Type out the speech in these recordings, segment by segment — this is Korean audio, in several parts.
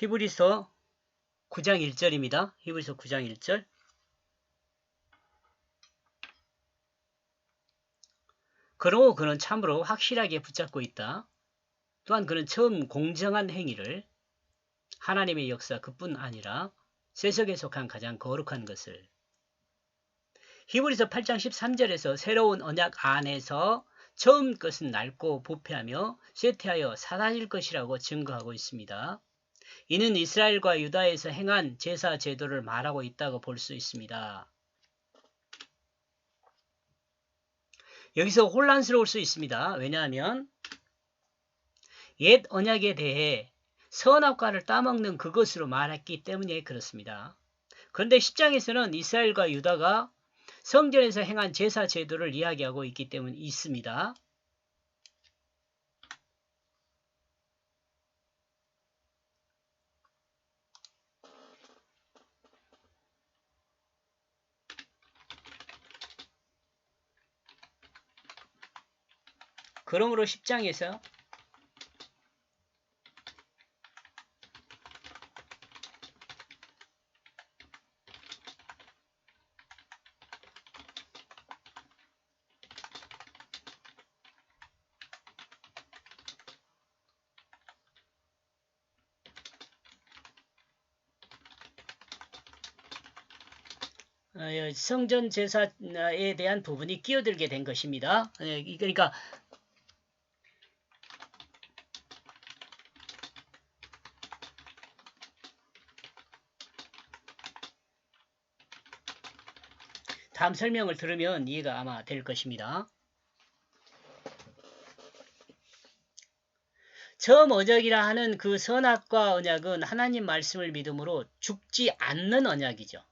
히브리서 9장 1절입니다. 히브리서 9장 1절. 그러고 그는 참으로 확실하게 붙잡고 있다. 또한 그는 처음 공정한 행위를 하나님의 역사 그뿐 아니라 세속에 속한 가장 거룩한 것을 히브리서 8장 13절에서 새로운 언약 안에서 처음 것은 낡고 부패하며 쇠퇴하여 사라질 것이라고 증거하고 있습니다. 이는 이스라엘과 유다에서 행한 제사 제도를 말하고 있다고 볼 수 있습니다. 여기서 혼란스러울 수 있습니다. 왜냐하면 옛 언약에 대해 선악과를 따먹는 그것으로 말했기 때문에 그렇습니다. 그런데 10장에서는 이스라엘과 유다가 성전에서 행한 제사 제도를 이야기하고 있기 때문에 있습니다. 그러므로 10장에서 성전 제사에 대한 부분이 끼어들게 된 것입니다. 그러니까 다음 설명을 들으면 이해가 아마 될 것입니다. 처음 언약이라 하는 그 선악과 언약은 하나님 말씀을 믿음으로 죽지 않는 언약이죠.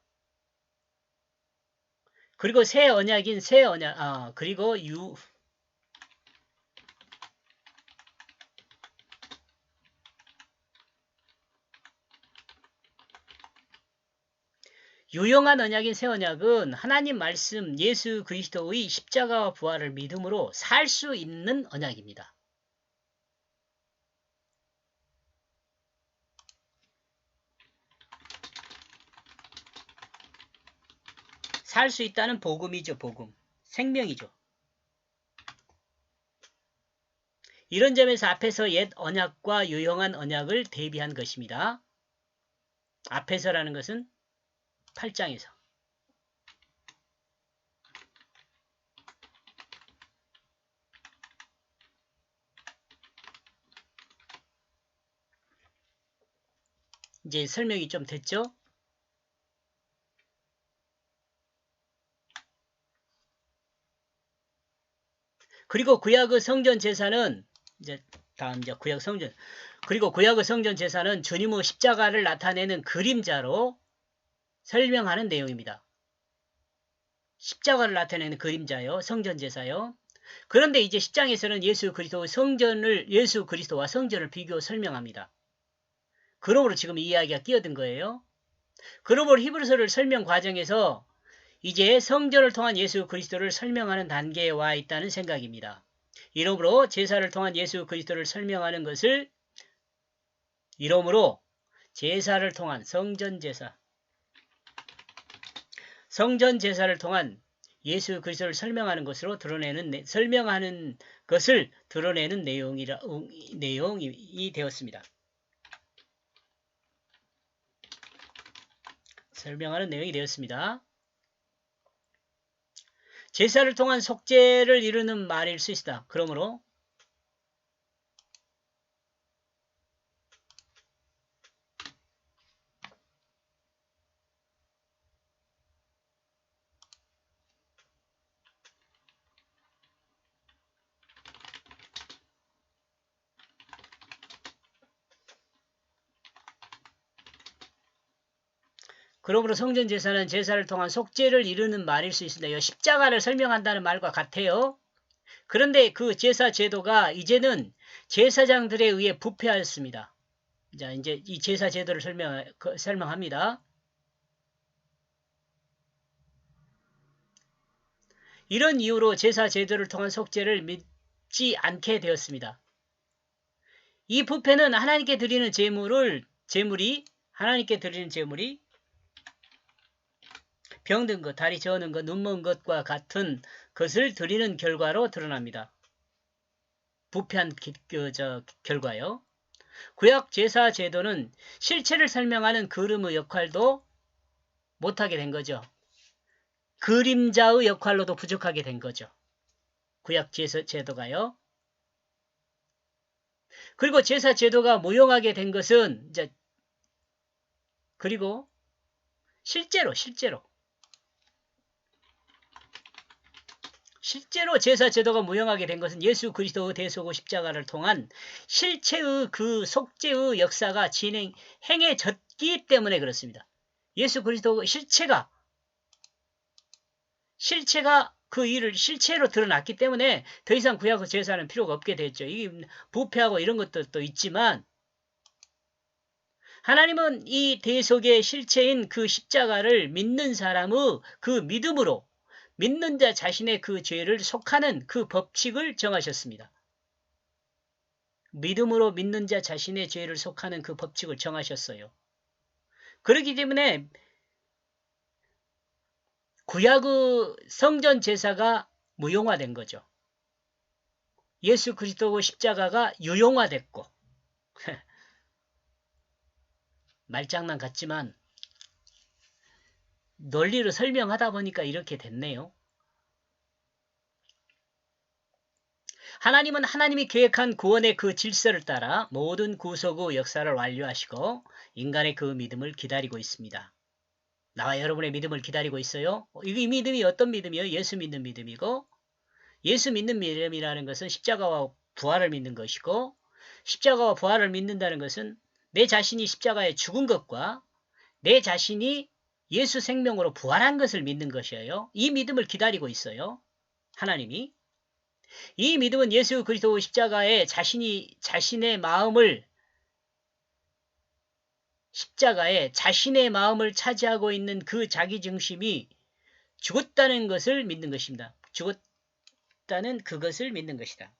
그리고 새 언약인 새 언약, 그리고 유용한 언약인 새 언약은 하나님 말씀 예수 그리스도의 십자가와 부활을 믿음으로 살 수 있는 언약입니다. 살 수 있다는 복음이죠. 복음. 생명이죠. 이런 점에서 앞에서 옛 언약과 유용한 언약을 대비한 것입니다. 앞에서라는 것은 8장에서. 이제 설명이 좀 됐죠? 그리고 구약의 성전 제사는 이제 구약 성전 그리고 구약의 성전 제사는 주님의 십자가를 나타내는 그림자로 설명하는 내용입니다. 십자가를 나타내는 그림자요, 성전 제사요. 그런데 이제 10장에서는 예수 그리스도와 성전을 비교 설명합니다. 그러므로 지금 이 이야기가 끼어든 거예요. 그러므로 히브리서를 설명 과정에서 이제 성전을 통한 예수 그리스도를 설명하는 단계에 와 있다는 생각입니다. 이러므로 제사를 통한 예수 그리스도를 설명하는 것을 제사를 통한 성전 제사를 통한 예수 그리스도를 설명하는 것으로 설명하는 것을 드러내는 내용이 되었습니다. 설명하는 내용이 되었습니다. 제사를 통한 속죄를 이루는 말일 수 있다. 그러므로 성전 제사는 제사를 통한 속죄를 이루는 말일 수 있습니다. 십자가를 설명한다는 말과 같아요. 그런데 그 제사 제도가 이제는 제사장들에 의해 부패하였습니다. 자, 이제 이 제사 제도를 설명합니다. 이런 이유로 제사 제도를 통한 속죄를 믿지 않게 되었습니다. 이 부패는 하나님께 드리는 제물을 제물이 하나님께 드리는 제물이 병든 것, 다리 저어는 것, 눈먼 것과 같은 것을 드리는 결과로 드러납니다. 부패한 결과요. 구약 제사 제도는 실체를 설명하는 그림의 역할도 못하게 된 거죠. 그림자의 역할로도 부족하게 된 거죠. 구약 제사 제도가요. 그리고 제사 제도가 무용하게 된 것은 이제 그리고 실제로 제사 제도가 무용하게 된 것은 예수 그리스도의 대속의 십자가를 통한 실체의 그 속죄의 역사가 행해졌기 때문에 그렇습니다. 예수 그리스도의 실체가 그 일을 실체로 드러났기 때문에 더 이상 구약 제사는 필요가 없게 됐죠. 이게 부패하고 이런 것도 있지만 하나님은 이 대속의 실체인 그 십자가를 믿는 사람의 그 믿음으로 믿는 자 자신의 그 죄를 속하는 그 법칙을 정하셨습니다. 믿음으로 믿는 자 자신의 죄를 속하는 그 법칙을 정하셨어요. 그렇기 때문에 구약의 성전 제사가 무용화된 거죠. 예수 그리스도의 십자가가 유용화됐고 말장난 같지만 논리로 설명하다 보니까 이렇게 됐네요. 하나님은 하나님이 계획한 구원의 그 질서를 따라 모든 구속의 역사를 완료하시고 인간의 그 믿음을 기다리고 있습니다. 나와 여러분의 믿음을 기다리고 있어요. 이 믿음이 어떤 믿음이요? 예수 믿는 믿음이고 예수 믿는 믿음이라는 것은 십자가와 부활을 믿는 것이고 십자가와 부활을 믿는다는 것은 내 자신이 십자가에 죽은 것과 내 자신이 예수 생명으로 부활한 것을 믿는 것이에요. 이 믿음을 기다리고 있어요. 하나님이. 이 믿음은 예수 그리스도 십자가에 자신의 마음을 차지하고 있는 그 자기중심이 죽었다는 것을 믿는 것입니다. 죽었다는 그것을 믿는 것이다.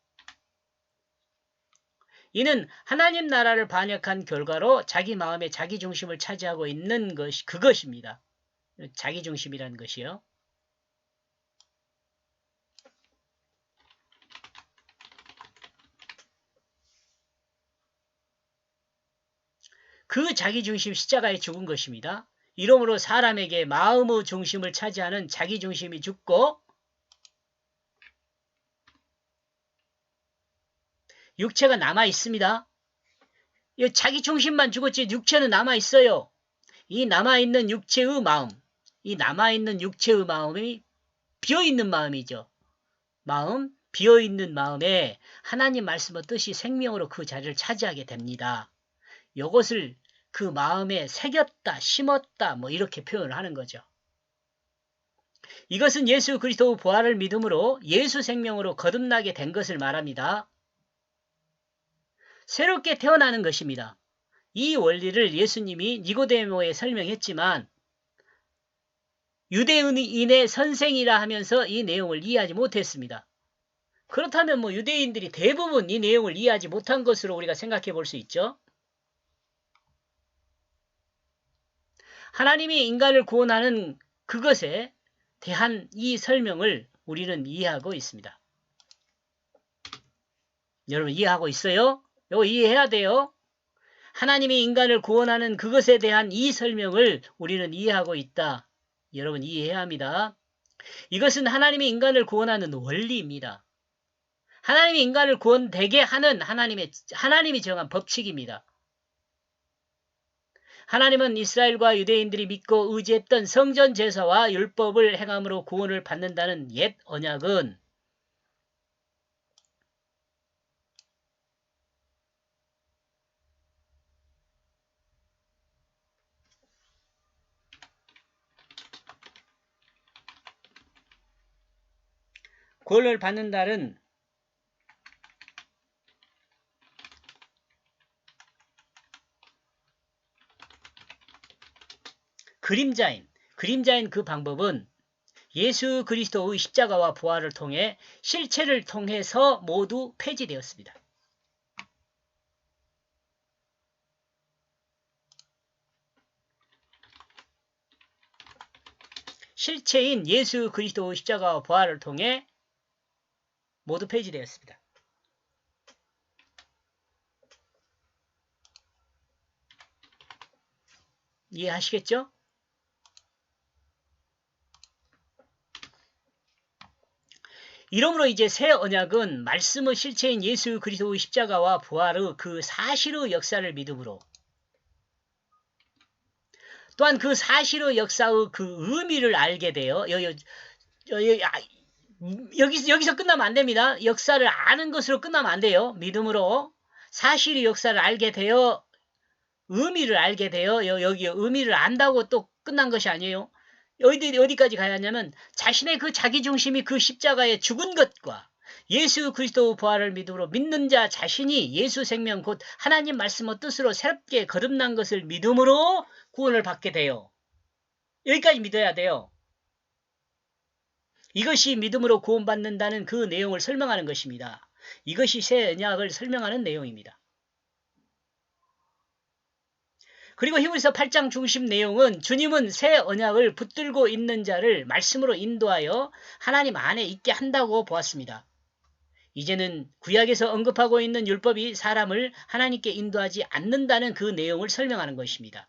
이는 하나님 나라를 반역한 결과로 자기 마음의 자기중심을 차지하고 있는 그것입니다. 자기중심이라는 것이요. 그 자기중심 십자가에 죽은 것입니다. 이러므로 사람에게 마음의 중심을 차지하는 자기중심이 죽고 육체가 남아있습니다. 자기중심만 죽었지 육체는 남아있어요. 이 남아있는 육체의 마음이 비어있는 마음이죠. 비어있는 마음에 하나님 말씀의 뜻이 생명으로 그 자리를 차지하게 됩니다. 이것을 그 마음에 새겼다, 심었다, 이렇게 표현을 하는 거죠. 이것은 예수 그리스도의 부활을 믿음으로 예수 생명으로 거듭나게 된 것을 말합니다. 새롭게 태어나는 것입니다. 이 원리를 예수님이 니고데모에 설명했지만 유대인의 선생이라 하면서 이 내용을 이해하지 못했습니다. 그렇다면 유대인들이 대부분 이 내용을 이해하지 못한 것으로 우리가 생각해 볼 수 있죠. 하나님이 인간을 구원하는 그것에 대한 이 설명을 우리는 이해하고 있습니다. 여러분 이해하고 있어요? 이거 이해해야 돼요. 하나님이 인간을 구원하는 그것에 대한 이 설명을 우리는 이해하고 있다. 여러분 이해해야 합니다. 이것은 하나님이 인간을 구원하는 원리입니다. 하나님이 인간을 구원되게 하는 하나님이 정한 법칙입니다. 하나님은 이스라엘과 유대인들이 믿고 의지했던 성전 제사와 율법을 행함으로 구원을 받는다는 옛 언약은 구원을 받는다는 그림자인 그 방법은 예수 그리스도의 십자가와 부활을 통해 실체를 통해서 모두 폐지되었습니다. 실체인 예수 그리스도 십자가와 부활을 통해 모두 폐지되었습니다. 이해하시겠죠? 이러므로 이제 새 언약은 말씀의 실체인 예수 그리스도의 십자가와 부활의 그 사실의 역사를 믿음으로 또한 그 사실의 역사의 그 의미를 알게 돼요. 여기서 끝나면 안 됩니다. 역사를 아는 것으로 끝나면 안 돼요. 믿음으로 사실의 역사를 알게 되어 의미를 알게 돼요. 여기 의미를 안다고 또 끝난 것이 아니에요. 어디까지 가야 하냐면 자신의 그 자기중심이 그 십자가에 죽은 것과 예수 그리스도 부활을 믿음으로 믿는 자 자신이 예수 생명 곧 하나님 말씀의 뜻으로 새롭게 거듭난 것을 믿음으로 구원을 받게 돼요. 여기까지 믿어야 돼요. 이것이 믿음으로 구원받는다는 그 내용을 설명하는 것입니다. 이것이 새 언약을 설명하는 내용입니다. 그리고 히브리서 8장 중심 내용은 주님은 새 언약을 붙들고 있는 자를 말씀으로 인도하여 하나님 안에 있게 한다고 보았습니다. 이제는 구약에서 언급하고 있는 율법이 사람을 하나님께 인도하지 않는다는 그 내용을 설명하는 것입니다.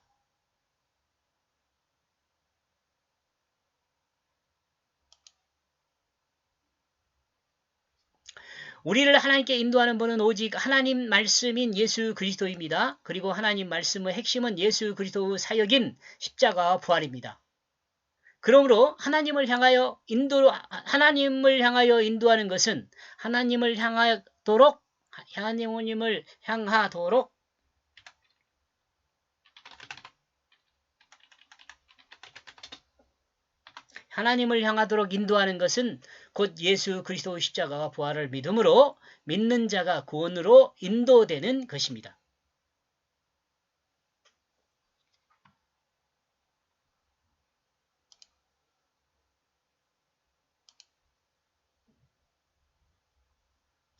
우리를 하나님께 인도하는 분은 오직 하나님 말씀인 예수 그리스도입니다. 그리고 하나님 말씀의 핵심은 예수 그리스도의 사역인 십자가와 부활입니다. 그러므로 하나님을 향하여 인도하는 것은 하나님을 향하도록 인도하는 것은 곧 예수 그리스도의 십자가와 부활을 믿음으로 믿는 자가 구원으로 인도되는 것입니다.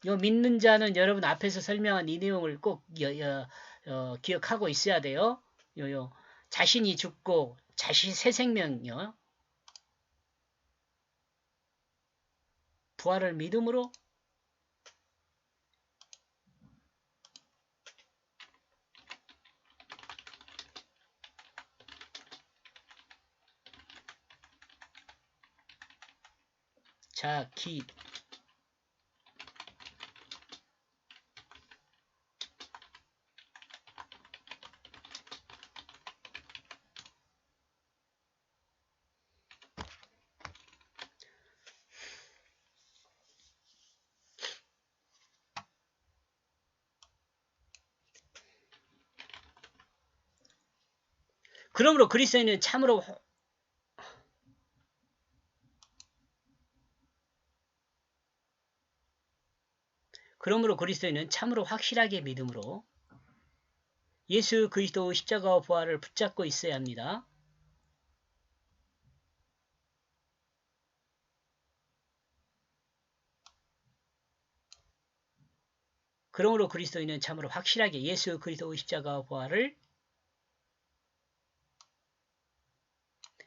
요 믿는 자는 여러분 앞에서 설명한 이 내용을 꼭 기억하고 있어야 돼요. 자신이 죽고 자신 새 생명이요. 부활을 믿음으로 자기 그러므로 그리스도인은 참으로 확실하게 믿음으로 예수 그리스도의 십자가와 부활을 붙잡고 있어야 합니다. 그러므로 그리스도인은 참으로 확실하게 예수 그리스도의 십자가와 부활을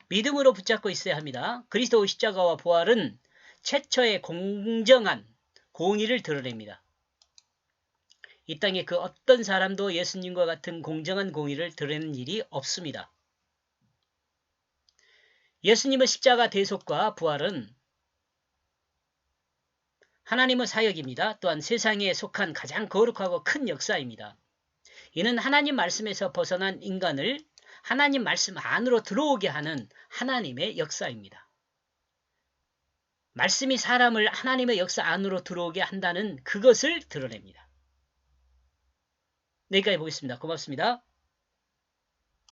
믿음으로 붙잡고 있어야 합니다. 그리스도의 십자가와 부활은 최초의 공정한 공의를 드러냅니다. 이 땅에 그 어떤 사람도 예수님과 같은 공정한 공의를 드러내는 일이 없습니다. 예수님의 십자가 대속과 부활은 하나님의 사역입니다. 또한 세상에 속한 가장 거룩하고 큰 역사입니다. 이는 하나님 말씀에서 벗어난 인간을 하나님 말씀 안으로 들어오게 하는 하나님의 역사입니다. 말씀이 사람을 하나님의 역사 안으로 들어오게 한다는 그것을 드러냅니다. 여기까지 보겠습니다. 고맙습니다.